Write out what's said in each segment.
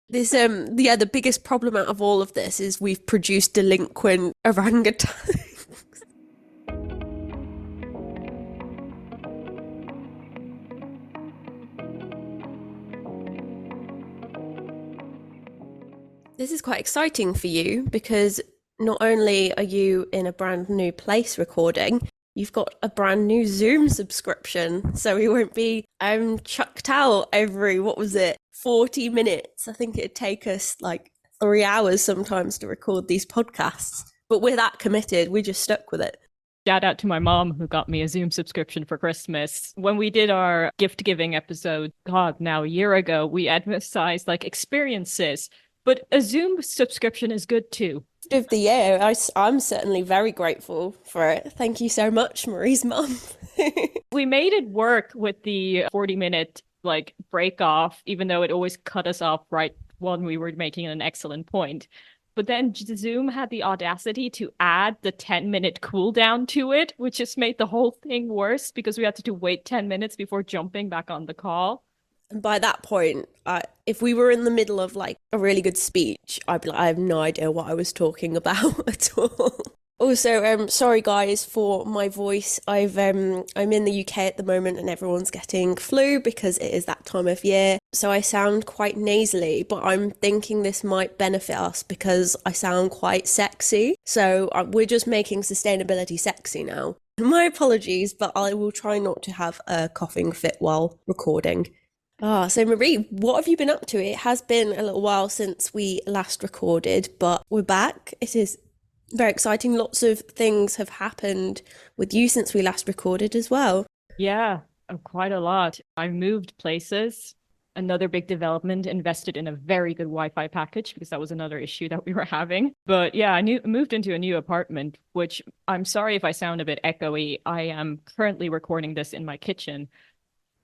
The biggest problem out of all of this is we've produced delinquent orangutans. This is quite exciting for you because not only are you in a brand new place recording, you've got a brand new Zoom subscription. So we won't be chucked out every, what was it, 40 minutes. I think it'd take us like 3 hours sometimes to record these podcasts. But we're that committed, we just stuck with it. Shout out to my mom who got me a Zoom subscription for Christmas. When we did our gift giving episode, God, now a year ago, we emphasized like experiences. But a Zoom subscription is good too. Of the year, I'm certainly very grateful for it. Thank you so much, Marie's mum. We made it work with the 40-minute like break off, even though it always cut us off right when we were making an excellent point. But then Zoom had the audacity to add the 10-minute cooldown to it, which just made the whole thing worse because we had to wait 10 minutes before jumping back on the call. And by that point, if we were in the middle of like a really good speech, I'd be like, I have no idea what I was talking about at all. Also, sorry guys for my voice. I'm in the UK at the moment and everyone's getting flu because it is that time of year. So I sound quite nasally, but I'm thinking this might benefit us because I sound quite sexy. So we're just making sustainability sexy now. My apologies, but I will try not to have a coughing fit while recording. So Marie, what have you been up to? It has been a little while since we last recorded, but we're back. It is very exciting. Lots of things have happened with you since we last recorded as well. Yeah, quite a lot. I moved places. Another big development, invested in a very good Wi-Fi package because that was another issue that we were having. But yeah, I moved into a new apartment, which I'm sorry if I sound a bit echoey. I am currently recording this in my kitchen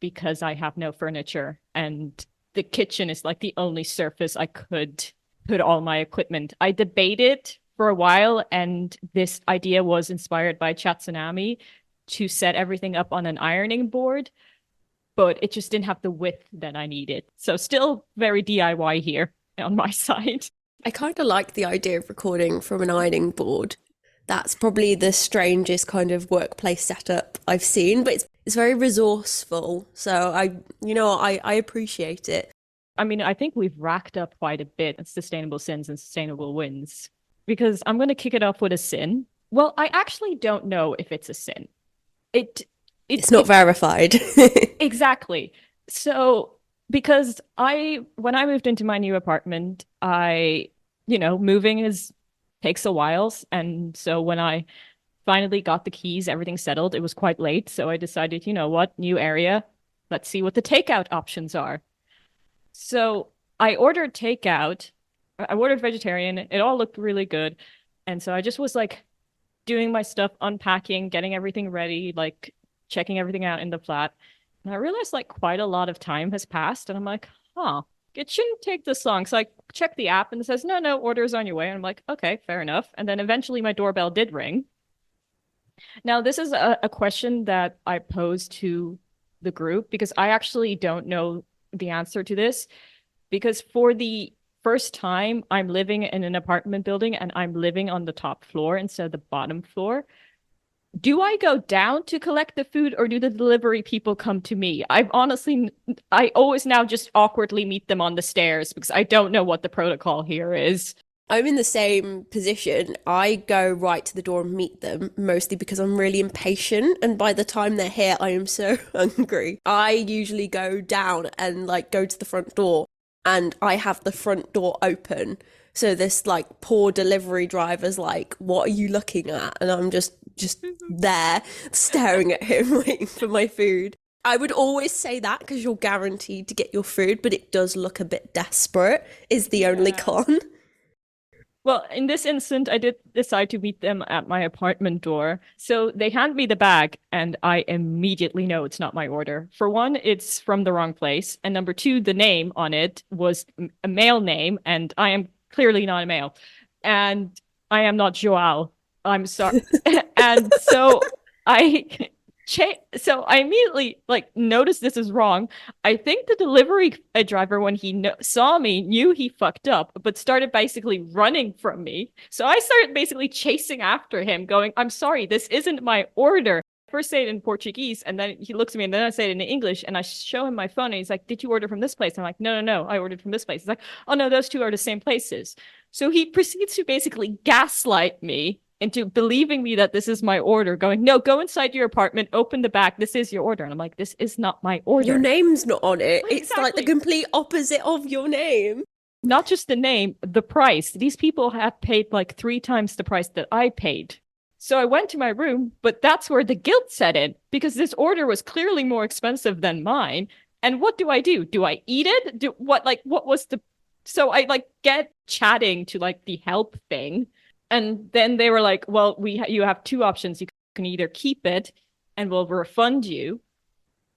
because I have no furniture and the kitchen is like the only surface I could put all my equipment. I debated for a while and this idea was inspired by Chatsunami to set everything up on an ironing board, but it just didn't have the width that I needed. So still very DIY here on my side. I kind of like the idea of recording from an ironing board. That's probably the strangest kind of workplace setup I've seen, but it's very resourceful. So I appreciate it. I mean, I think we've racked up quite a bit of sustainable sins and sustainable wins because I'm going to kick it off with a sin. Well, I actually don't know if it's a sin. It's not verified. Exactly. So because when I moved into my new apartment, moving takes a while. And so when I finally got the keys, everything settled, it was quite late. So I decided, you know what, new area, let's see what the takeout options are. So I ordered takeout. I ordered vegetarian. It all looked really good. And so I just was like doing my stuff, unpacking, getting everything ready, like checking everything out in the flat. And I realized like quite a lot of time has passed. And I'm like, it shouldn't take this long. So I checked the app and it says, no, order's on your way. And I'm like, okay, fair enough. And then eventually my doorbell did ring. Now, this is a question that I posed to the group because I actually don't know the answer to this. Because for the first time, I'm living in an apartment building and I'm living on the top floor instead of the bottom floor. Do I go down to collect the food or do the delivery people come to me? I always now just awkwardly meet them on the stairs because I don't know what the protocol here is. I'm in the same position. I go right to the door and meet them, mostly because I'm really impatient. And by the time they're here, I am so hungry. I usually go down and like go to the front door and I have the front door open. So this like poor delivery driver's like, what are you looking at? And I'm just there staring at him waiting for my food. I would always say that because you're guaranteed to get your food, but it does look a bit desperate is the only con. Well, in this instant, I did decide to meet them at my apartment door. So they hand me the bag and I immediately know it's not my order. For one, it's from the wrong place. And number two, the name on it was a male name and I am clearly not a male. And I am not Joao. I'm sorry. And so I So I immediately like noticed this is wrong. I think the delivery driver, when he saw me, knew he fucked up, but started basically running from me. So I started basically chasing after him, going, "I'm sorry, this isn't my order." First say it in Portuguese, and then he looks at me, and then I say it in English, and I show him my phone, and he's like, "Did you order from this place?" I'm like, "No, no, no, I ordered from this place." He's like, "Oh no, those two are the same places." So he proceeds to basically gaslight me into believing me that this is my order, going, "No, go inside your apartment, open the back, this is your order." And I'm like, "This is not my order." Your name's not on it. It's Exactly. like the complete opposite of your name. Not just the name, the price. These people have paid like 3 times the price that I paid. So I went to my room, but that's where the guilt set in, because this order was clearly more expensive than mine. And what do? Do I eat it? What was the... So I like get chatting to like the help thing. And then they were like, "Well, you have 2 options. You can either keep it and we'll refund you,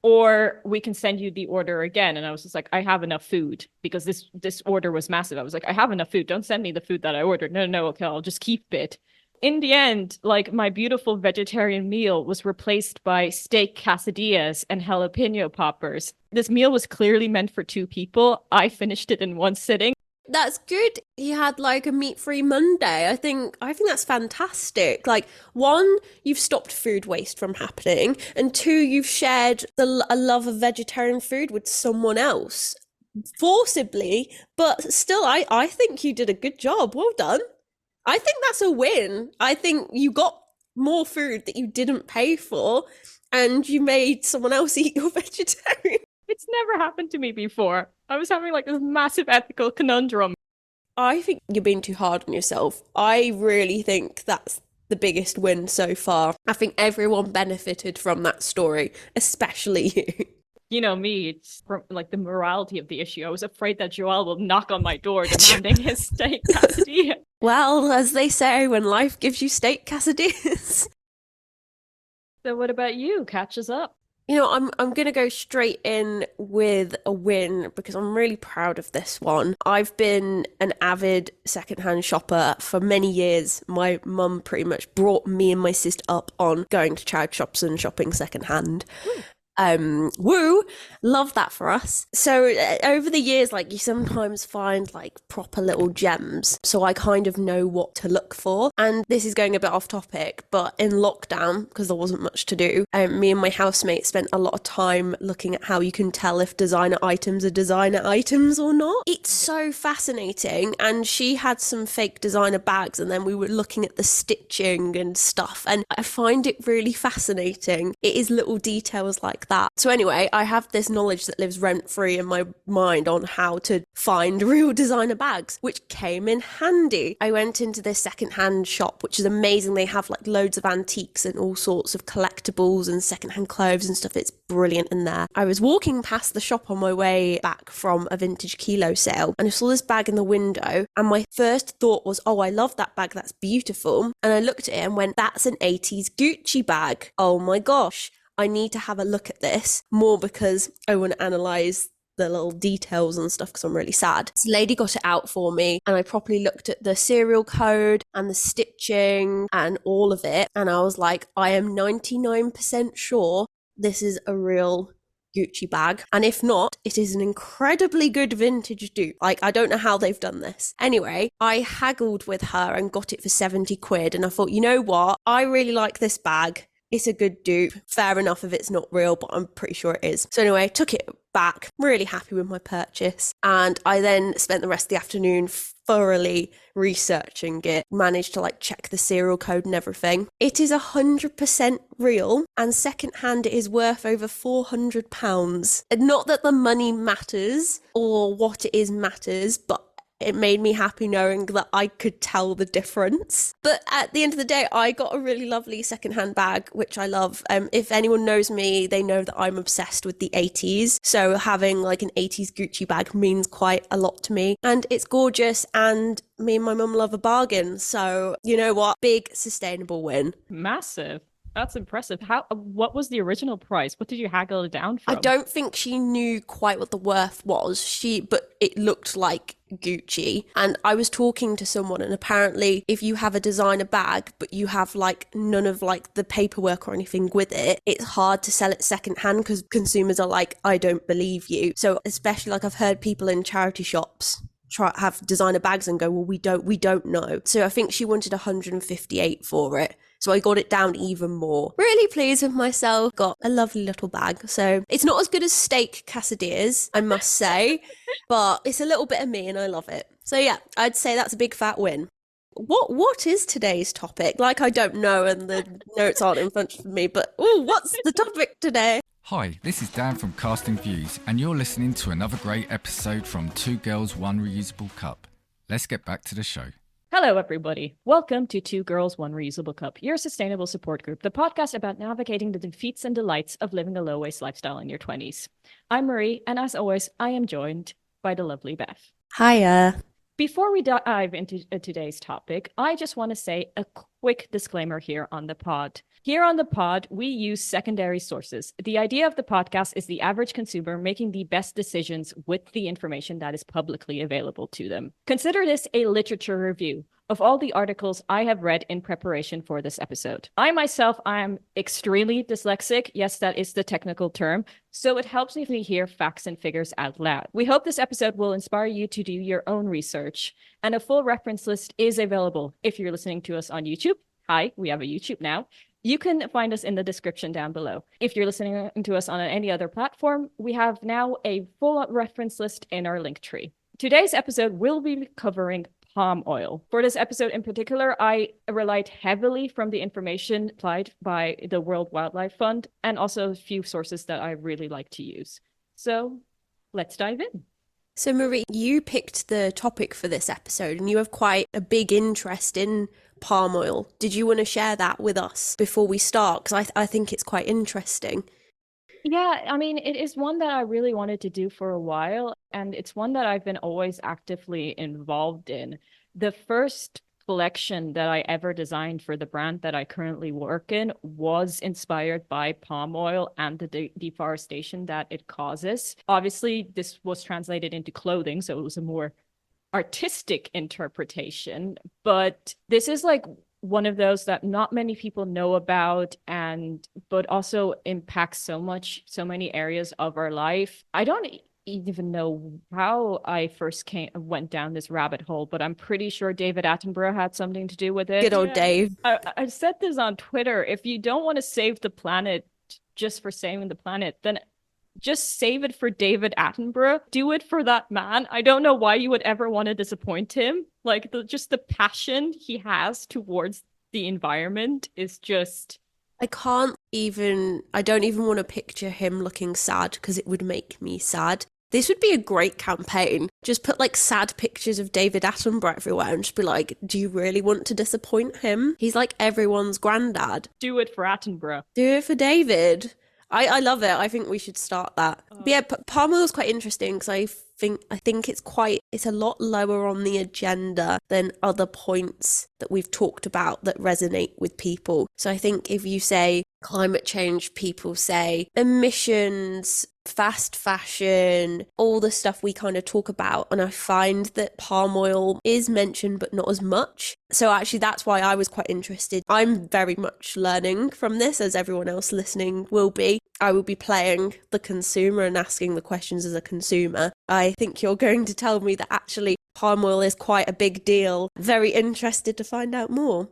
or we can send you the order again." And I was just like, "I have enough food," because this order was massive. I was like, "I have enough food. Don't send me the food that I ordered." "No, no, okay, I'll just keep it." In the end, like, my beautiful vegetarian meal was replaced by steak quesadillas and jalapeno poppers. This meal was clearly meant for 2 people. I finished it in 1 sitting. That's good. He had like a meat-free Monday. I think that's fantastic. Like, 1, you've stopped food waste from happening, and 2, you've shared a love of vegetarian food with someone else forcibly. But still, I think you did a good job. Well done. I think that's a win. I think you got more food that you didn't pay for, and you made someone else eat your vegetarian. It's never happened to me before. I was having like this massive ethical conundrum. I think you're being too hard on yourself. I really think that's the biggest win so far. I think everyone benefited from that story, especially you. You know me, it's from like the morality of the issue. I was afraid that Joel will knock on my door demanding his steak quesadilla. Well, as they say, when life gives you steak quesadillas. So what about you? Catch us up. You know, I'm gonna go straight in with a win because I'm really proud of this one. I've been an avid secondhand shopper for many years. My mum pretty much brought me and my sister up on going to charity shops and shopping secondhand. Woo, love that for us. So over the years, like, you sometimes find like proper little gems, so I kind of know what to look for. And this is going a bit off topic, but in lockdown, because there wasn't much to do, me and my housemate spent a lot of time looking at how you can tell if designer items are designer items or not. It's so fascinating. And she had some fake designer bags, and then we were looking at the stitching and stuff, and I find it really fascinating. It is little details like that. So anyway, I have this knowledge that lives rent-free in my mind on how to find real designer bags, which came in handy. I went into this secondhand shop, which is amazing. They have like loads of antiques and all sorts of collectibles and secondhand clothes and stuff. It's brilliant in there. I was walking past the shop on my way back from a vintage kilo sale, and I saw this bag in the window, and my first thought was, "Oh, I love that bag, that's beautiful." And I looked at it and went, "That's an 80s Gucci bag. Oh my gosh, I need to have a look at this more because I want to analyze the little details and stuff because I'm really sad." This lady got it out for me, and I properly looked at the serial code and the stitching and all of it, and I was like, I am 99% sure this is a real Gucci bag, and if not, it is an incredibly good vintage dupe. Like, I don't know how they've done this. Anyway, I haggled with her and got it for 70 quid, and I thought, you know what, I really like this bag. It's a good dupe. Fair enough if it's not real, but I'm pretty sure it is. So anyway, I took it back, really happy with my purchase. And I then spent the rest of the afternoon thoroughly researching it, managed to like check the serial code and everything. It is 100% real, and secondhand it is worth over £400. Not that the money matters or what it is matters, but it made me happy knowing that I could tell the difference. But at the end of the day, I got a really lovely secondhand bag, which I love. If anyone knows me, they know that I'm obsessed with the 80s. So having like an 80s Gucci bag means quite a lot to me. And it's gorgeous, and me and my mum love a bargain. So you know what? Big sustainable win. Massive. That's impressive. What was the original price? What did you haggle it down I from? don't think she knew quite what the worth was. But it looked like Gucci. And I was talking to someone, and apparently, if you have a designer bag, but you have like none of like the paperwork or anything with it, it's hard to sell it secondhand because consumers are like, I don't believe you. So especially like I've heard people in charity shops have designer bags and go, well, we don't know. So I think she wanted 158 for it. So I got it down even more. Really pleased with myself. Got a lovely little bag. So it's not as good as steak quesadillas, I must say, but it's a little bit of me and I love it. So yeah, I'd say that's a big fat win. What is today's topic? Like I don't know and the notes aren't in front of me, but what's the topic today? Hi, this is Dan from Casting Views, and you're listening to another great episode from Two Girls, One Reusable Cup. Let's get back to the show. Hello, everybody. Welcome to Two Girls, One Reusable Cup, your sustainable support group, the podcast about navigating the defeats and delights of living a low-waste lifestyle in your 20s. I'm Marie, and as always, I am joined by the lovely Beth. Hiya. Before we dive into today's topic, I just want to say a quick disclaimer here on the pod. Here on the pod, we use secondary sources. The idea of the podcast is the average consumer making the best decisions with the information that is publicly available to them. Consider this a literature review of all the articles I have read in preparation for this episode. I myself, I am extremely dyslexic. Yes, that is the technical term. So it helps me to hear facts and figures out loud. We hope this episode will inspire you to do your own research. And a full reference list is available if you're listening to us on YouTube. Hi, we have a YouTube now. You can find us in the description down below. If you're listening to us on any other platform, we have now a full reference list in our link tree. Today's episode will be covering palm oil. For this episode in particular, I relied heavily from the information supplied by the World Wildlife Fund and also a few sources that I really like to use. So let's dive in. So Marie, you picked the topic for this episode and you have quite a big interest in palm oil. Did you want to share that with us before we start? Because I think it's quite interesting. Yeah, I mean, it is one that I really wanted to do for a while, and it's one that I've been always actively involved in. The first collection that I ever designed for the brand that I currently work in was inspired by palm oil and the deforestation that it causes. Obviously, this was translated into clothing, so it was a more artistic interpretation, but this is like one of those that not many people know about, but also impacts so many areas of our life. I don't even know how I first went down this rabbit hole, but I'm pretty sure David Attenborough had something to do with it. Good old Dave. I said this on Twitter. If you don't want to save the planet just for saving the planet, then just save it for David Attenborough. Do it for that man. I don't know why you would ever want to disappoint him. Like just the passion he has towards the environment is just... I don't even want to picture him looking sad because it would make me sad. This would be a great campaign. Just put like sad pictures of David Attenborough everywhere and just be like, do you really want to disappoint him? He's like everyone's granddad. Do it for Attenborough. Do it for David. I love it. I think we should start that. But yeah, palm oil is quite interesting because I think it's a lot lower on the agenda than other points that we've talked about that resonate with people. So I think if you say climate change, people say emissions, fast fashion, all the stuff we kind of talk about. And I find that palm oil is mentioned, but not as much. So actually, that's why I was quite interested. I'm very much learning from this, as everyone else listening will be. I will be playing the consumer and asking the questions as a consumer. I think you're going to tell me that actually palm oil is quite a big deal. Very interested to find out more.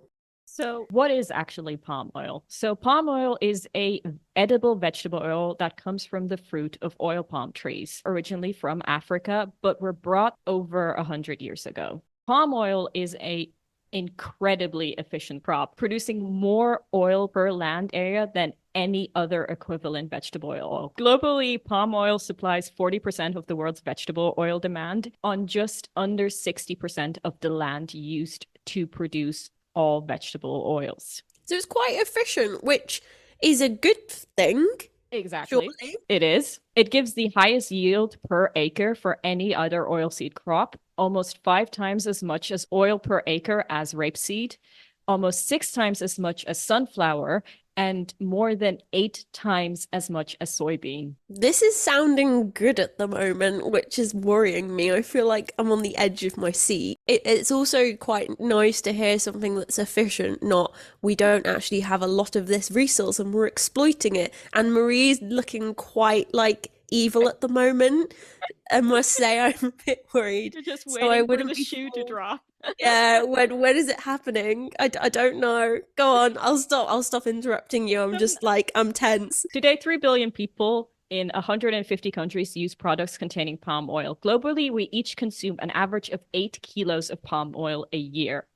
So what is actually palm oil? So palm oil is a edible vegetable oil that comes from the fruit of oil palm trees, originally from Africa, but were brought over 100 years ago. Palm oil is a incredibly efficient crop, producing more oil per land area than any other equivalent vegetable oil. Globally, palm oil supplies 40% of the world's vegetable oil demand on just under 60% of the land used to produce all vegetable oils. So it's quite efficient, which is a good thing. Exactly. Surely. It is. It gives the highest yield per acre for any other oilseed crop, almost 5 times as much as oil per acre as rapeseed, almost 6 times as much as sunflower, and more than 8 times as much as soybean. This is sounding good at the moment, which is worrying me. I feel like I'm on the edge of my seat. It's also quite nice to hear something that's efficient, not we don't actually have a lot of this resource and we're exploiting it. And Marie's looking quite like evil at the moment. I must say I'm a bit worried. You're just So I waiting for wouldn't the be shoe to fooled. drop. Yeah, when is it happening? I don't know. Go on, I'll stop interrupting you. I'm just like, I'm tense. Today, 3 billion people in 150 countries use products containing palm oil. Globally, we each consume an average of 8 kilos of palm oil a year.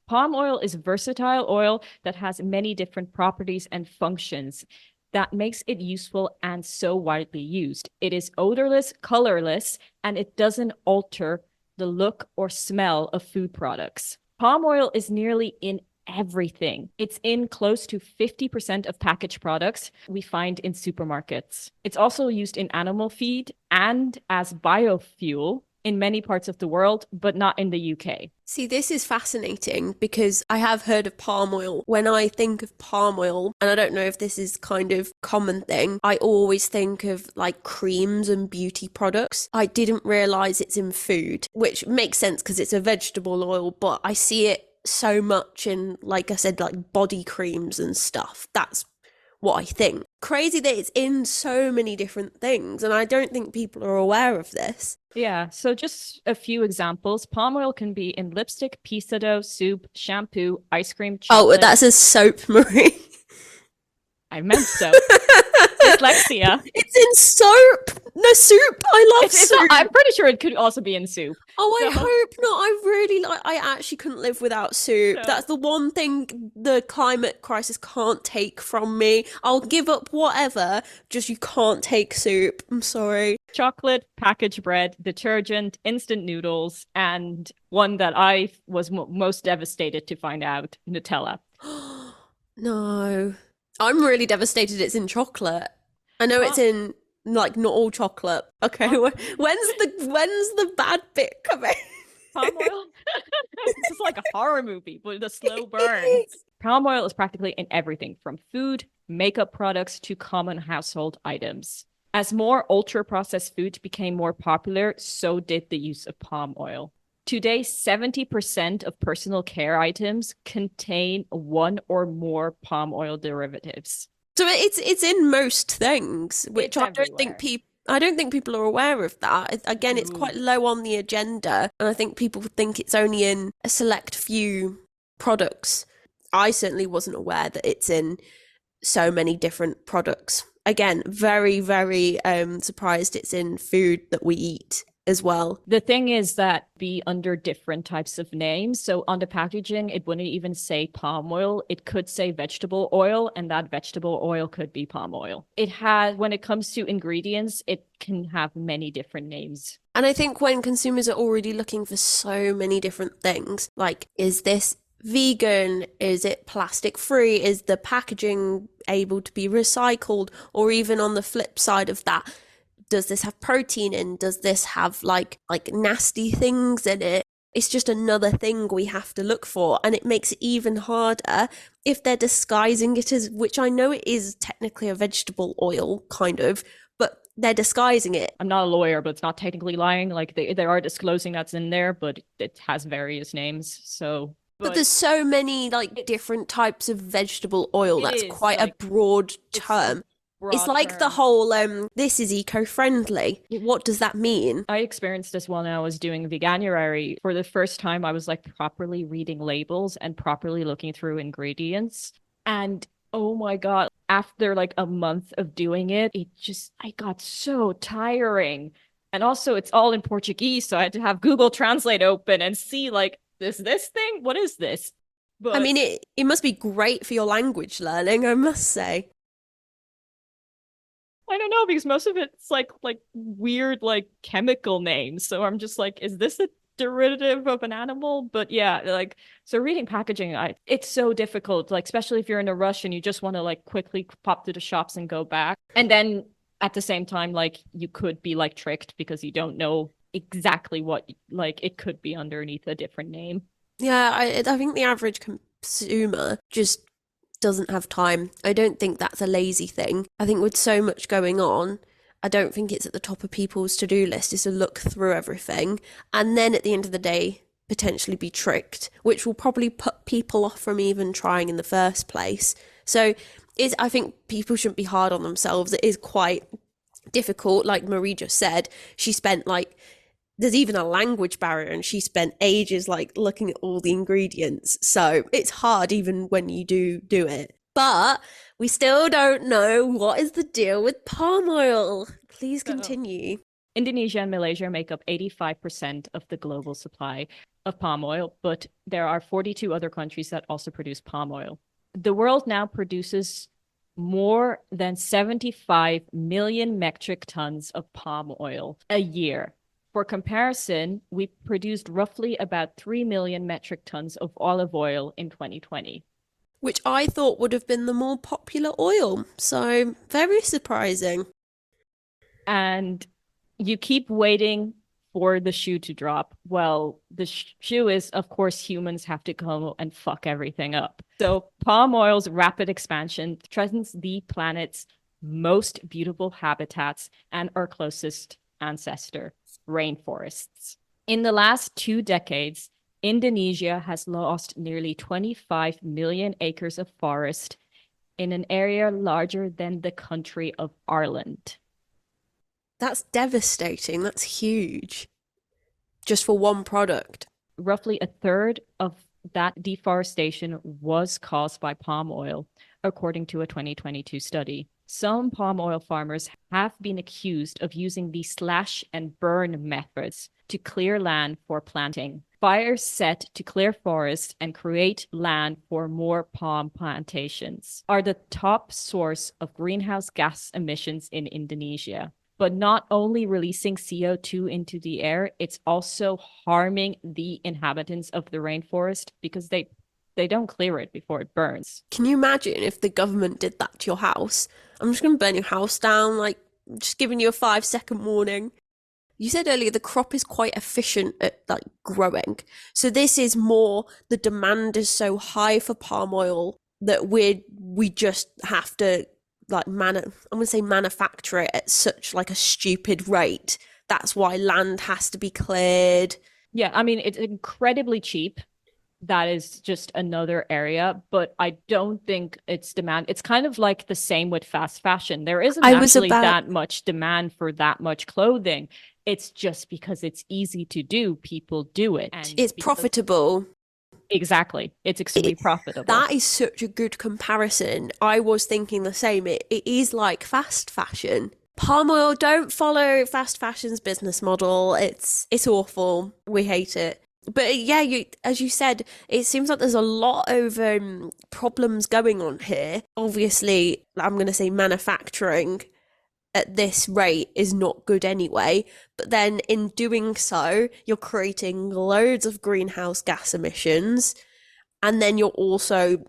Palm oil is a versatile oil that has many different properties and functions that makes it useful and so widely used. It is odorless, colorless, and it doesn't alter the look or smell of food products. Palm oil is nearly in everything. It's in close to 50% of packaged products we find in supermarkets. It's also used in animal feed and as biofuel in many parts of the world, but not in the UK. See, this is fascinating because I have heard of palm oil. When I think of palm oil, and I don't know if this is kind of common thing, I always think of like creams and beauty products. I didn't realize it's in food, which makes sense because it's a vegetable oil, but I see it so much in, like I said, like body creams and stuff. That's what I think. Crazy that it's in so many different things, and I don't think people are aware of this. Yeah, so just a few examples. Palm oil can be in lipstick, pizza dough, soup, shampoo, ice cream, chocolate. Oh, that's a soap, Marie. I meant so. Dyslexia. It's in soap. No, soup. I love soup. I'm pretty sure it could also be in soup. Oh, I hope not. I really like. I actually couldn't live without soup. No. That's the one thing the climate crisis can't take from me. I'll give up whatever. Just you can't take soup. I'm sorry. Chocolate, packaged bread, detergent, instant noodles, and one that I was most devastated to find out: Nutella. No, I'm really devastated. It's in chocolate. I know it's in like not all chocolate. Okay, when's the bad bit coming? Palm oil? This is like a horror movie, but a slow burn. Palm oil is practically in everything from food, makeup products to common household items. As more ultra-processed food became more popular, so did the use of palm oil. Today, 70% of personal care items contain one or more palm oil derivatives. So it's in most things, which I don't think people are aware of that. Again, it's quite low on the agenda, and I think people think it's only in a select few products. I certainly wasn't aware that it's in so many different products. Again, very, very surprised it's in food that we eat as well. The thing is that be under different types of names. So on the packaging, it wouldn't even say palm oil. It could say vegetable oil, and that vegetable oil could be palm oil. It has, when it comes to ingredients, it can have many different names. And I think when consumers are already looking for so many different things, like, is this vegan? Is it plastic free? Is the packaging able to be recycled? Or even on the flip side of that, does this have protein in? Does this have like nasty things in it? It's just another thing we have to look for, and it makes it even harder if they're disguising it as, which I know it is technically a vegetable oil, kind of, but they're disguising it. I'm not a lawyer, but it's not technically lying. Like they are disclosing that's in there, but it has various names. So, but there's so many like different types of vegetable oil. That's quite a broad term. It's like the whole, this is eco-friendly. What does that mean? I experienced this when I was doing Veganuary. For the first time, I was like properly reading labels and properly looking through ingredients. And oh my God, after like a month of doing it, I got so tiring. And also it's all in Portuguese. So I had to have Google Translate open and see like, this thing? What is this? But I mean, it must be great for your language learning, I must say. I don't know, because most of it's like weird like chemical names. So I'm just like, is this a derivative of an animal? But yeah, like, so reading packaging, it's so difficult, like especially if you're in a rush and you just want to like quickly pop to the shops and go back. And then at the same time, like you could be like tricked because you don't know exactly what, like it could be underneath a different name. Yeah, I think the average consumer just doesn't have time. I don't think that's a lazy thing. I think with so much going on, I don't think it's at the top of people's to-do list is to look through everything and then at the end of the day potentially be tricked, which will probably put people off from even trying in the first place. So I think people shouldn't be hard on themselves. It is quite difficult. Like Marie just said, she spent there's even a language barrier and she spent ages looking at all the ingredients. So it's hard even when you do it. But we still don't know what is the deal with palm oil. Please continue. Indonesia and Malaysia make up 85% of the global supply of palm oil, but there are 42 other countries that also produce palm oil. The world now produces more than 75 million metric tons of palm oil a year. For comparison, we produced roughly about 3 million metric tons of olive oil in 2020. Which I thought would have been the more popular oil. So very surprising. And you keep waiting for the shoe to drop. Well, the shoe is, of course, humans have to come and fuck everything up. So palm oil's rapid expansion threatens the planet's most beautiful habitats and our closest ancestor, rainforests. In the last 2 decades, Indonesia has lost nearly 25 million acres of forest in an area larger than the country of Ireland. That's devastating. That's huge. Just for one product. Roughly a third of that deforestation was caused by palm oil, according to a 2022 study. Some palm oil farmers have been accused of using the slash and burn methods to clear land for planting. Fires set to clear forests and create land for more palm plantations are the top source of greenhouse gas emissions in Indonesia. But not only releasing CO2 into the air, it's also harming the inhabitants of the rainforest because they don't clear it before it burns. Can you imagine if the government did that to your house? I'm just going to burn your house down, just giving you a 5-second warning. You said earlier the crop is quite efficient at growing. So this is more, the demand is so high for palm oil that we just have to I'm going to say manufacture it at such a stupid rate. That's why land has to be cleared. Yeah, I mean, it's incredibly cheap. That is just another area, but I don't think it's demand. It's kind of like the same with fast fashion. There isn't actually that much demand for that much clothing. It's just because it's easy to do, people do it. And it's profitable. Exactly. It's extremely profitable. That is such a good comparison. I was thinking the same. It is like fast fashion. Palm oil, don't follow fast fashion's business model. It's awful. We hate it. But yeah, as you said, it seems like there's a lot of problems going on here. Obviously, I'm going to say manufacturing at this rate is not good anyway, but then in doing so you're creating loads of greenhouse gas emissions, and then you're also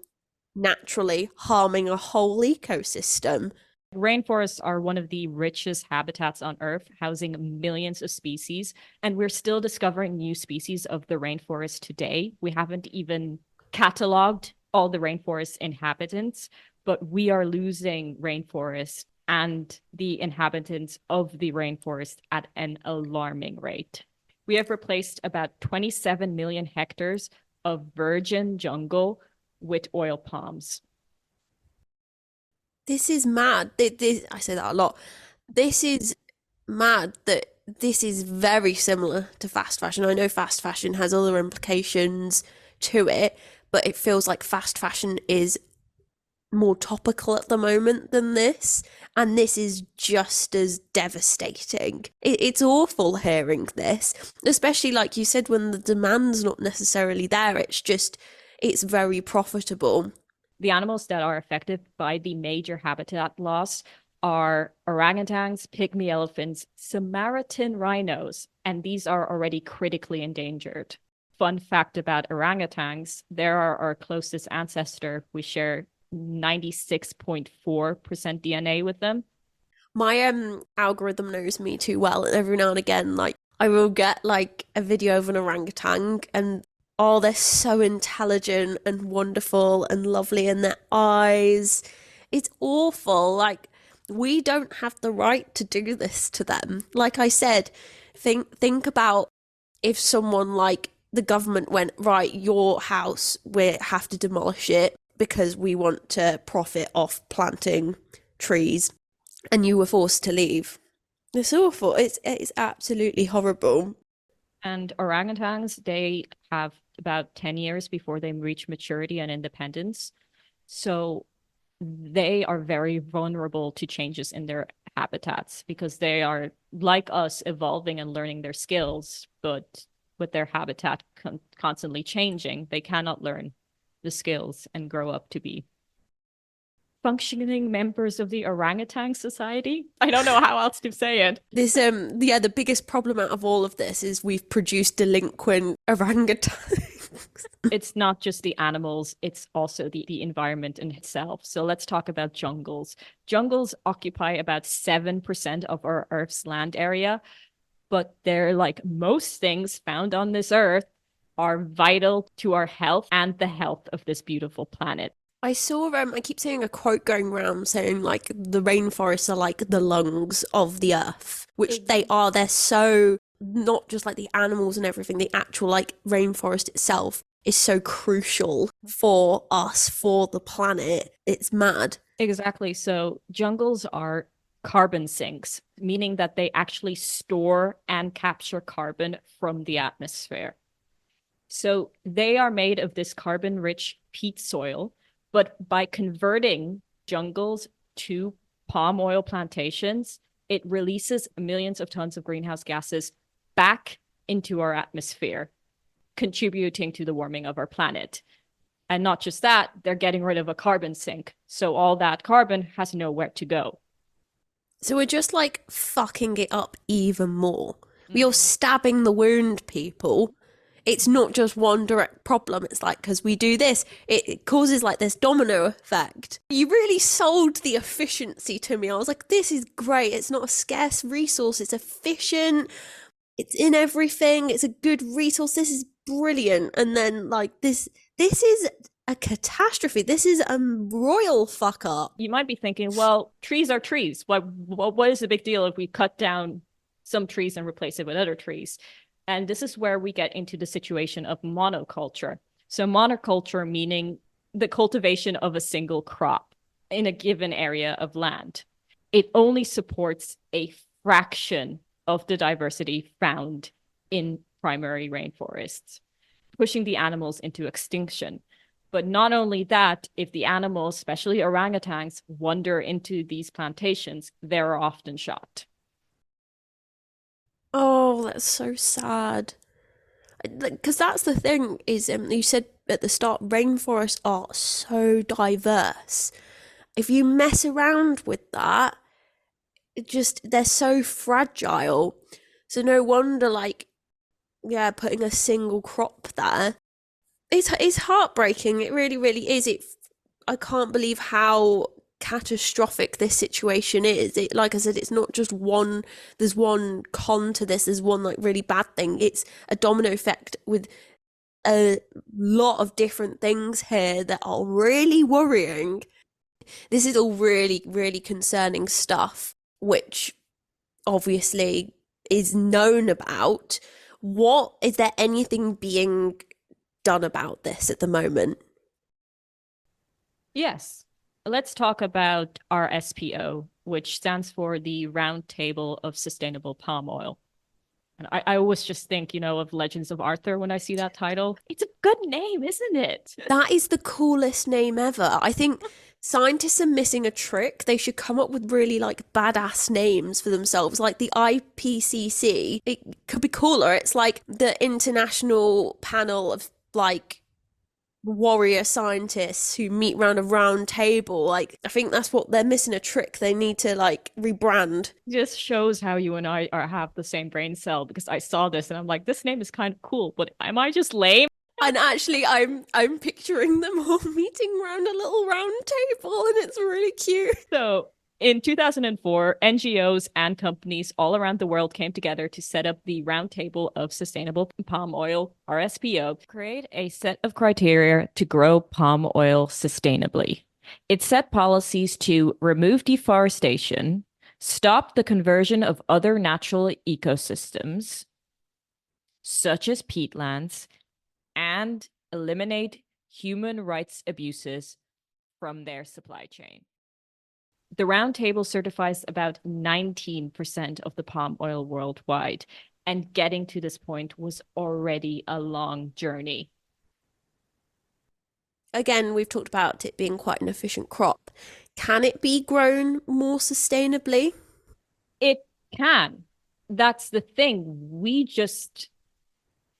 naturally harming a whole ecosystem. Rainforests are one of the richest habitats on Earth, housing millions of species, and we're still discovering new species of the rainforest today. We haven't even cataloged all the rainforest inhabitants, but we are losing rainforests and the inhabitants of the rainforest at an alarming rate. We have replaced about 27 million hectares of virgin jungle with oil palms. This is mad. I say that a lot. This is mad that this is very similar to fast fashion. I know fast fashion has other implications to it, but it feels like fast fashion is more topical at the moment than this, and this is just as devastating. It's awful hearing this, especially like you said, when the demand's not necessarily there. It's very profitable. The animals that are affected by the major habitat loss are orangutans, pygmy elephants, Samaritan rhinos, and these are already critically endangered. Fun fact about orangutans, they are our closest ancestor. We share 96.4% DNA with them. My algorithm knows me too well, and every now and again I will get a video of an orangutan, and Oh, they're so intelligent and wonderful and lovely in their eyes. It's awful. Like, we don't have the right to do this to them. Like I said, think about if someone like the government went, right, your house, we have to demolish it because we want to profit off planting trees, and you were forced to leave. It's awful. It's absolutely horrible. And orangutans, they have about 10 years before they reach maturity and independence. So they are very vulnerable to changes in their habitats because they are, like us, evolving and learning their skills, but with their habitat constantly changing, they cannot learn the skills and grow up to be functioning members of the orangutan society. I don't know how else to say it. This the biggest problem out of all of this is we've produced delinquent orangutans. It's not just the animals, it's also the environment in itself. So let's talk about jungles. Jungles occupy about 7% of our Earth's land area, but they're like most things found on this Earth are vital to our health and the health of this beautiful planet. I saw I keep seeing a quote going around saying like the rainforests are like the lungs of the earth, which they are. They're so, not just like the animals and everything, the actual like rainforest itself is so crucial for us, for the planet. It's mad. Exactly. So jungles are carbon sinks, meaning that they actually store and capture carbon from the atmosphere. So they are made of this carbon-rich peat soil. But by converting jungles to palm oil plantations, it releases millions of tons of greenhouse gases back into our atmosphere, contributing to the warming of our planet. And not just that, they're getting rid of a carbon sink. So all that carbon has nowhere to go. So we're just like fucking it up even more. We're stabbing the wound, people. It's not just one direct problem. It's like, because we do this, it causes like this domino effect. You really sold the efficiency to me. I was like, this is great. It's not a scarce resource. It's efficient. It's in everything. It's a good resource. This is brilliant. And then like this is a catastrophe. This is a royal fuck up. You might be thinking, well, trees are trees. What is the big deal if we cut down some trees and replace it with other trees? And this is where we get into the situation of monoculture. So monoculture meaning the cultivation of a single crop in a given area of land. It only supports a fraction of the diversity found in primary rainforests, pushing the animals into extinction. But not only that, if the animals, especially orangutans, wander into these plantations, they're often shot. Oh, that's so sad. Because that's the thing is, you said at the start, rainforests are so diverse. If you mess around with that, they're so fragile. So no wonder, like, yeah, putting a single crop there, it's heartbreaking. It really, really is. I can't believe how catastrophic this situation is. Like I said, it's not just one, there's one con to this, there's one like really bad thing. It's a domino effect with a lot of different things here that are really worrying. This is all really, really concerning stuff, which obviously is known about. Is there anything being done about this at the moment? Yes. Let's talk about RSPO, which stands for the Round Table of Sustainable Palm Oil. And I always just think, of Legends of Arthur when I see that title. It's a good name, isn't it? That is the coolest name ever. I think scientists are missing a trick. They should come up with really like badass names for themselves, like the IPCC. It could be cooler. It's like the International Panel of like warrior scientists who meet around a round table. Like, I think that's what they're missing, a trick. They need to like rebrand. Just shows how you and I have the same brain cell, because I saw this and I'm like, this name is kind of cool, but am I just lame? And actually I'm picturing them all meeting around a little round table, and it's really cute. So In 2004, NGOs and companies all around the world came together to set up the Roundtable of Sustainable Palm Oil, RSPO, to create a set of criteria to grow palm oil sustainably. It set policies to remove deforestation, stop the conversion of other natural ecosystems, such as peatlands, and eliminate human rights abuses from their supply chain. The Roundtable certifies about 19% of the palm oil worldwide, and getting to this point was already a long journey. Again, we've talked about it being quite an efficient crop. Can it be grown more sustainably? It can. That's the thing. We just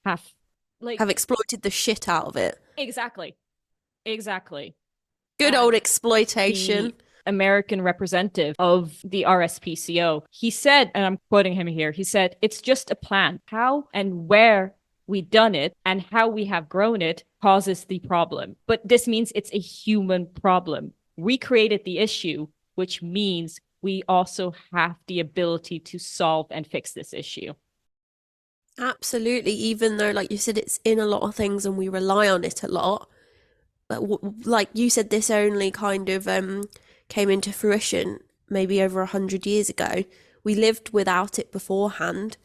have exploited the shit out of it. Exactly. Good old exploitation. The American representative of the RSPCO, he said, and I'm quoting him here, he said, "It's just a plan. How and where we done it and how we have grown it causes the problem. But this means it's a human problem. We created the issue, which means we also have the ability to solve and fix this issue." Absolutely, even though, like you said, it's in a lot of things and we rely on it a lot. But like you said, this only kind of came into fruition maybe over 100 years ago. We lived without it beforehand.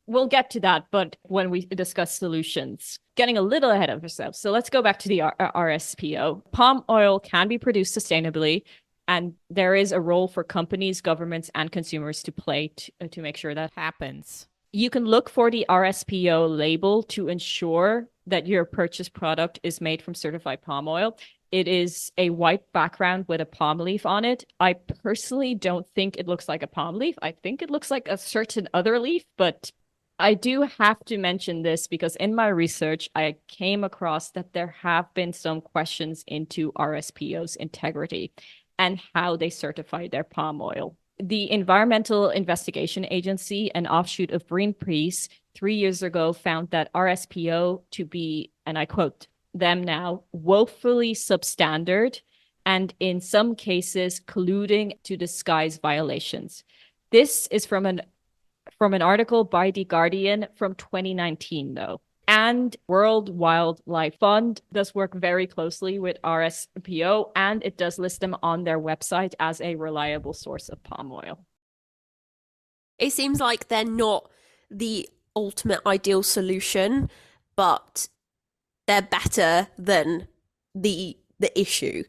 We'll get to that, but when we discuss solutions, getting a little ahead of ourselves. So let's go back to the RSPO. Palm oil can be produced sustainably, and there is a role for companies, governments, and consumers to play to make sure that happens. You can look for the RSPO label to ensure that your purchased product is made from certified palm oil. It is a white background with a palm leaf on it. I personally don't think it looks like a palm leaf. I think it looks like a certain other leaf, but I do have to mention this because in my research, I came across that there have been some questions into RSPO's integrity and how they certify their palm oil. The Environmental Investigation Agency, an offshoot of Greenpeace, 3 years ago found that RSPO to be, and I quote them now, woefully substandard and in some cases colluding to disguise violations. This is from an article by The Guardian from 2019, though. And World Wildlife Fund does work very closely with RSPO, and it does list them on their website as a reliable source of palm oil. It seems like they're not the ultimate ideal solution, but they're better than the issue.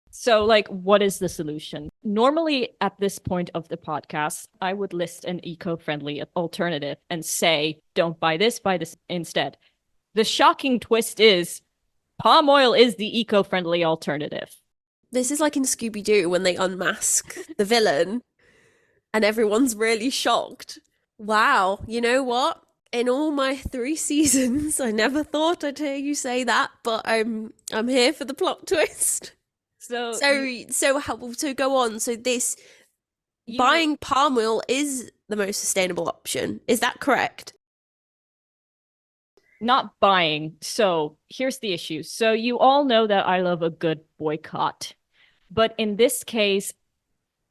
So, like, what is the solution? Normally, at this point of the podcast, I would list an eco-friendly alternative and say, don't buy this instead. The shocking twist is palm oil is the eco-friendly alternative. This is like in Scooby-Doo when they unmask the villain and everyone's really shocked. Wow, you know what? In all my 3 seasons, I never thought I'd hear you say that, but I'm here for the plot twist. So go on. So buying palm oil is the most sustainable option. Is that correct? Not buying. So here's the issue. So you all know that I love a good boycott. But in this case,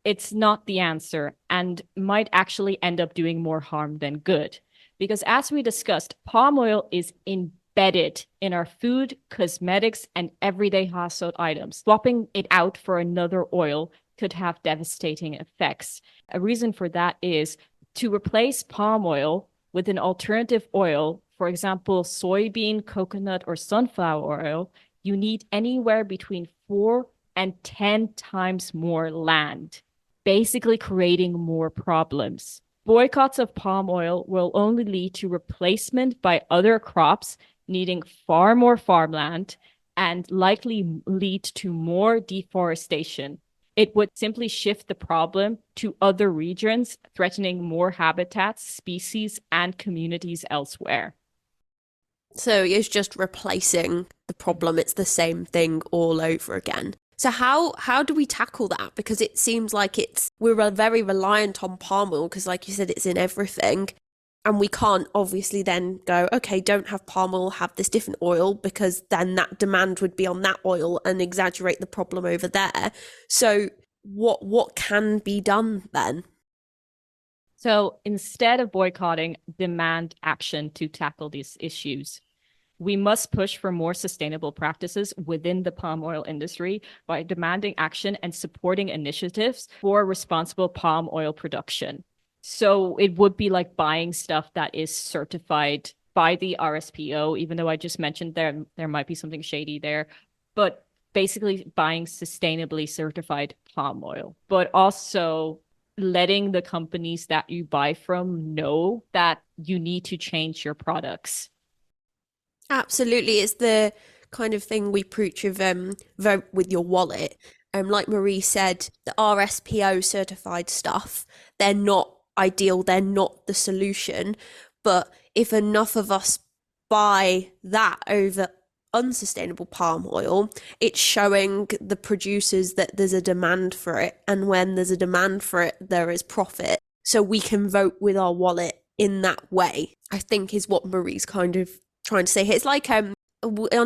it's not the answer and might actually end up doing more harm than good. Because as we discussed, palm oil is embedded in our food, cosmetics, and everyday household items. Swapping it out for another oil could have devastating effects. A reason for that is to replace palm oil with an alternative oil, for example, soybean, coconut, or sunflower oil, you need anywhere between 4 and 10 times more land, basically creating more problems. Boycotts of palm oil will only lead to replacement by other crops needing far more farmland and likely lead to more deforestation. It would simply shift the problem to other regions, threatening more habitats, species, and communities elsewhere. So it's just replacing the problem. It's the same thing all over again. So how do we tackle that? Because it seems like we're very reliant on palm oil because, like you said, it's in everything. And we can't obviously then go, okay, don't have palm oil, have this different oil, because then that demand would be on that oil and exaggerate the problem over there. So what can be done then? So instead of boycotting, demand action to tackle these issues. We must push for more sustainable practices within the palm oil industry by demanding action and supporting initiatives for responsible palm oil production. So it would be like buying stuff that is certified by the RSPO, even though I just mentioned there might be something shady there, but basically buying sustainably certified palm oil, but also letting the companies that you buy from know that you need to change your products. Absolutely, it's the kind of thing we preach of vote with your wallet. Like Marie said, the RSPO certified stuff, they're not ideal, they're not the solution. But if enough of us buy that over unsustainable palm oil, it's showing the producers that there's a demand for it. And when there's a demand for it, there is profit. So we can vote with our wallet in that way, I think is what Marie's kind of trying to say here. It's like on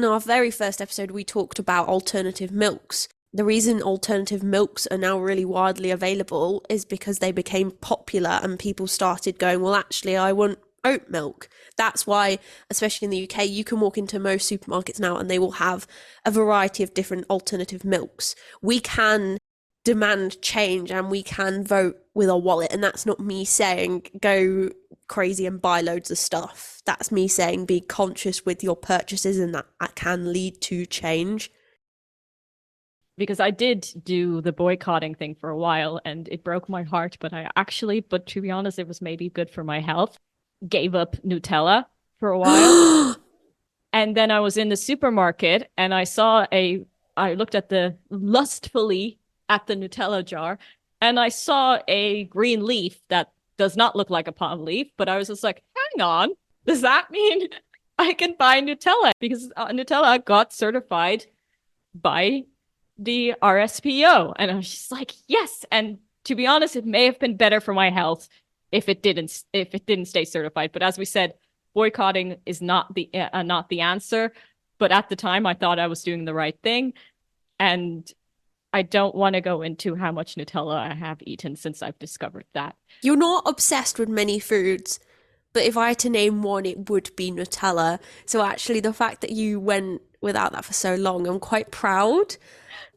our very first episode, we talked about alternative milks. The reason alternative milks are now really widely available is because they became popular and people started going, well, actually, I want oat milk. That's why, especially in the UK, you can walk into most supermarkets now and they will have a variety of different alternative milks. We can demand change and we can vote with our wallet. And that's not me saying go crazy and buy loads of stuff. That's me saying be conscious with your purchases, and that can lead to change. Because I did do the boycotting thing for a while and it broke my heart, but but to be honest, it was maybe good for my health. Gave up Nutella for a while. And then I was in the supermarket and I looked lustfully at the Nutella jar and I saw a green leaf that does not look like a palm leaf, but I was just like, hang on, does that mean I can buy Nutella? Because Nutella got certified by the RSPO. And I was just like, yes. And to be honest, it may have been better for my health if it didn't stay certified. But as we said, boycotting is not the answer. But at the time, I thought I was doing the right thing. And I don't want to go into how much Nutella I have eaten since I've discovered that. You're not obsessed with many foods, but if I had to name one, it would be Nutella. So actually, the fact that you went without that for so long, I'm quite proud.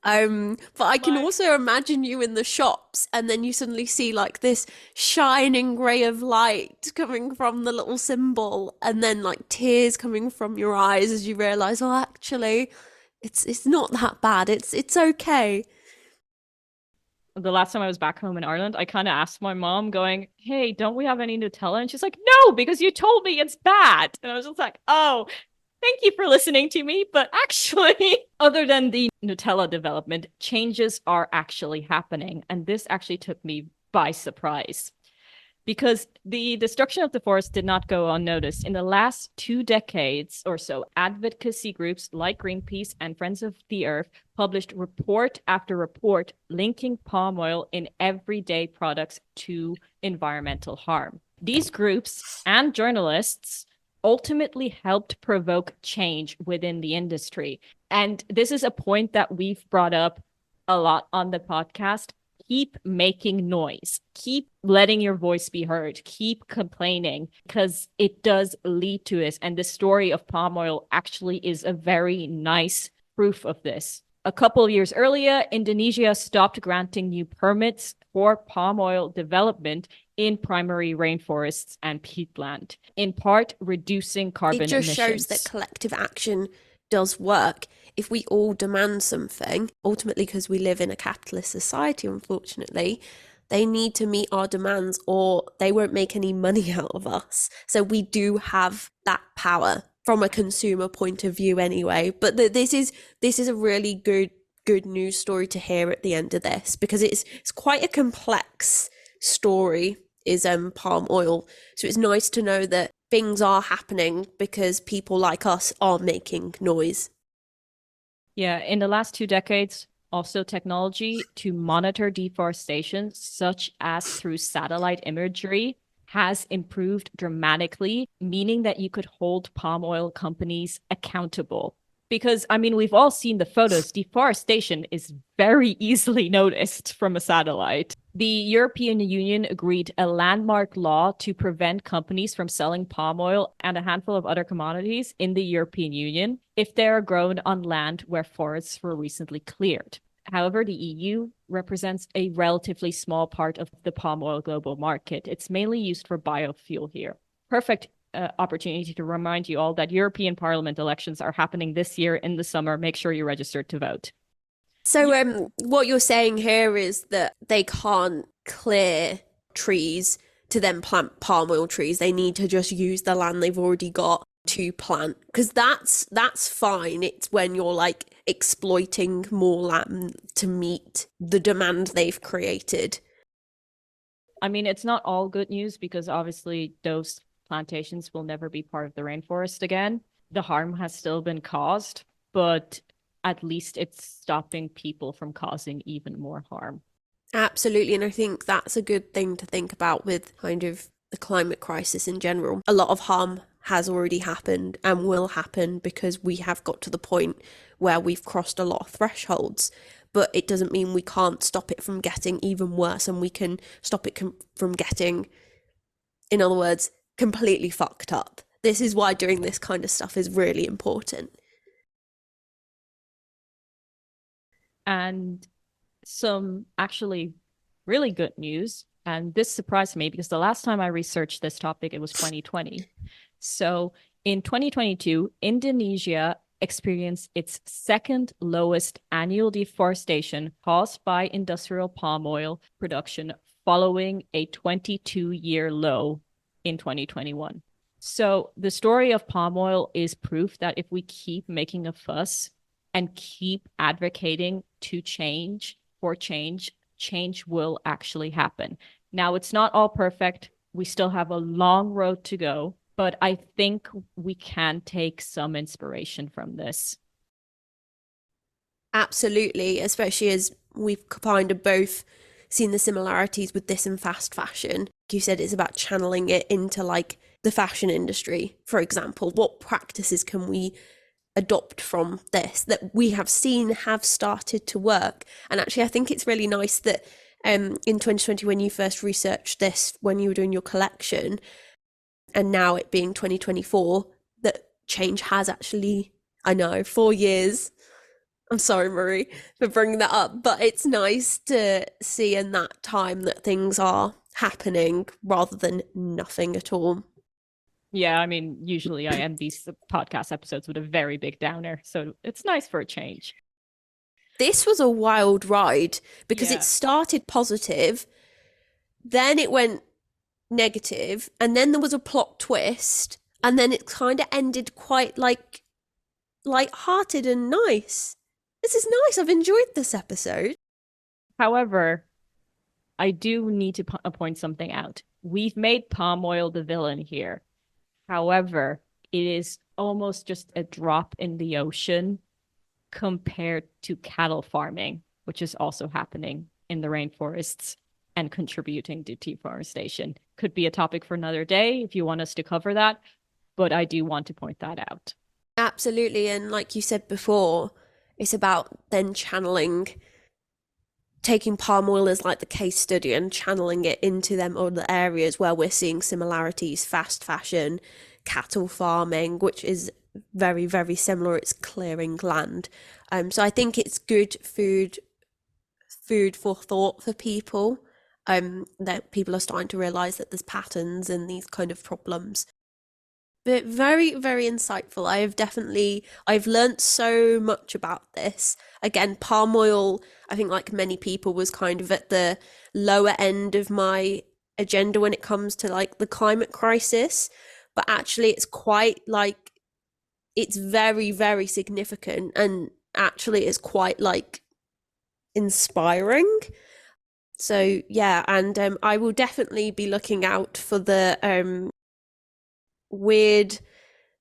But I can also imagine you in the shops and then you suddenly see like this shining ray of light coming from the little symbol and then like tears coming from your eyes as you realize, oh, actually, it's not that bad. It's okay. The last time I was back home in Ireland, I kind of asked my mom going, hey, don't we have any Nutella? And she's like, no, because you told me it's bad. And I was just like, oh, thank you for listening to me. But actually, other than the Nutella development, changes are actually happening. And this actually took me by surprise because the destruction of the forest did not go unnoticed. In the last 2 decades or so, advocacy groups like Greenpeace and Friends of the Earth published report after report linking palm oil in everyday products to environmental harm. These groups and journalists ultimately helped provoke change within the industry. And this is a point that we've brought up a lot on the podcast. Keep making noise. Keep letting your voice be heard. Keep complaining because it does lead to this. And the story of palm oil actually is a very nice proof of this. A couple of years earlier, Indonesia stopped granting new permits for palm oil development in primary rainforests and peatland, in part reducing carbon emissions. It just shows that collective action does work. If we all demand something, ultimately because we live in a capitalist society, unfortunately, they need to meet our demands or they won't make any money out of us. So we do have that power from a consumer point of view anyway. But this is a really good news story to hear at the end of this, because it's quite a complex story, is palm oil. So it's nice to know that things are happening because people like us are making noise. Yeah, in the last 2 decades, also technology to monitor deforestation, such as through satellite imagery, has improved dramatically, meaning that you could hold palm oil companies accountable. Because, I mean, we've all seen the photos. Deforestation is very easily noticed from a satellite. The European Union agreed a landmark law to prevent companies from selling palm oil and a handful of other commodities in the European Union if they are grown on land where forests were recently cleared. However, the EU represents a relatively small part of the palm oil global market. It's mainly used for biofuel here. Perfect opportunity to remind you all that European Parliament elections are happening this year in the summer. Make sure you're registered to vote. So what you're saying here is that they can't clear trees to then plant palm oil trees. They need to just use the land they've already got to plant, because that's fine. It's when you're like exploiting more land to meet the demand they've created. I mean, it's not all good news, because obviously those plantations will never be part of the rainforest again. The harm has still been caused, but at least it's stopping people from causing even more harm. Absolutely. And I think that's a good thing to think about with kind of the climate crisis in general. A lot of harm has already happened and will happen because we have got to the point where we've crossed a lot of thresholds. But it doesn't mean we can't stop it from getting even worse, and we can stop it from getting, in other words, completely fucked up. This is why doing this kind of stuff is really important. And some actually really good news, and this surprised me because the last time I researched this topic, it was 2020. So in 2022, Indonesia experienced its second lowest annual deforestation caused by industrial palm oil production, following a 22-year low in 2021. So the story of palm oil is proof that if we keep making a fuss and keep advocating to change, change will actually happen. Now, it's not all perfect. We still have a long road to go, but I think we can take some inspiration from this. Absolutely, especially as we've kind of both seen the similarities with this and fast fashion. You said it's about channeling it into like the fashion industry, for example. What practices can we adopt from this that we have seen have started to work? And actually, I think it's really nice that in 2020, when you first researched this, when you were doing your collection, and now it being 2024, that change has actually, I know, 4 years. I'm sorry, Marie, for bringing that up, but it's nice to see in that time that things are happening rather than nothing at all. Yeah, I mean, usually I end these podcast episodes with a very big downer, so it's nice for a change. This was a wild ride because it started positive, then it went negative, and then there was a plot twist, and then it kind of ended quite like light-hearted and nice. This is nice. I've enjoyed this episode. However, I do need to point something out. We've made palm oil the villain here. However, it is almost just a drop in the ocean compared to cattle farming, which is also happening in the rainforests and contributing to deforestation. Could be a topic for another day if you want us to cover that, but I do want to point that out. Absolutely. And like you said before, it's about then taking palm oil as like the case study and channeling it into them other areas where we're seeing similarities: fast fashion, cattle farming, which is very, very similar. It's clearing land. So I think it's good food for thought for people, that people are starting to realize that there's patterns in these kind of problems. But very, very insightful. I've learnt so much about this. Again, palm oil, I think like many people, was kind of at the lower end of my agenda when it comes to like the climate crisis. But actually it's quite like, it's very, very significant, and actually it's quite like inspiring. So yeah, and I will definitely be looking out for the weird,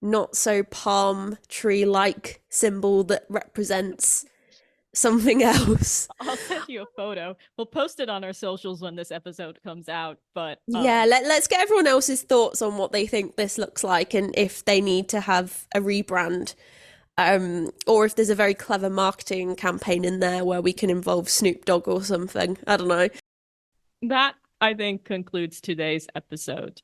not so palm tree like symbol that represents something else. I'll send you a photo. We'll post it on our socials when this episode comes out. But yeah, let's get everyone else's thoughts on what they think this looks like and if they need to have a rebrand. Or if there's a very clever marketing campaign in there where we can involve Snoop Dogg or something. I don't know. That, I think, concludes today's episode.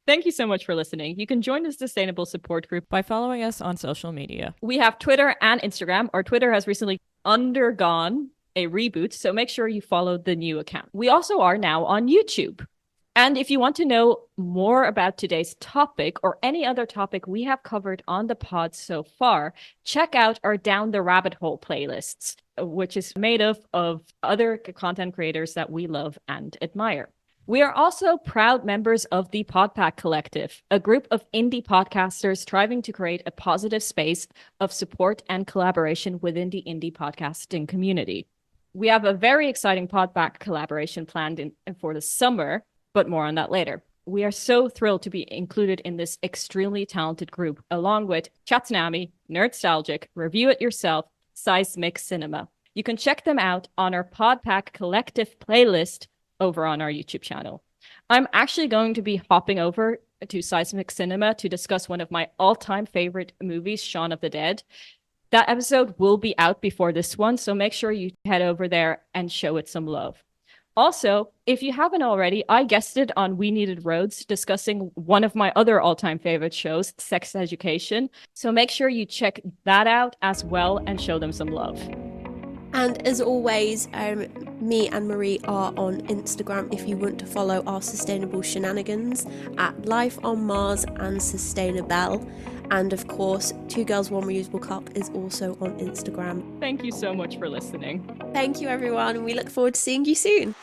Thank you so much for listening. You can join the Sustainable Support Group by following us on social media. We have Twitter and Instagram. Our Twitter has recently undergone a reboot, so make sure you follow the new account. We also are now on YouTube. And if you want to know more about today's topic or any other topic we have covered on the pod so far, check out our Down the Rabbit Hole playlists, which is made of other content creators that we love and admire. We are also proud members of the Podpack Collective, a group of indie podcasters striving to create a positive space of support and collaboration within the indie podcasting community. We have a very exciting Podpack collaboration planned for the summer, but more on that later. We are so thrilled to be included in this extremely talented group, along with Chatsunami, Nerdstalgic, Review It Yourself, Seismic Cinema. You can check them out on our Podpack Collective playlist over on our YouTube channel. I'm actually going to be hopping over to Seismic Cinema to discuss one of my all-time favorite movies, Shaun of the Dead. That episode will be out before this one, so make sure you head over there and show it some love. Also, if you haven't already, I guested on We Needed Roads discussing one of my other all-time favorite shows, Sex Education. So make sure you check that out as well and show them some love. And as always, me and Marie are on Instagram if you want to follow our sustainable shenanigans at Life on Mars and Sustainable. And of course, Two Girls One Reusable Cup is also on Instagram. Thank you so much for listening. Thank you, everyone, and we look forward to seeing you soon.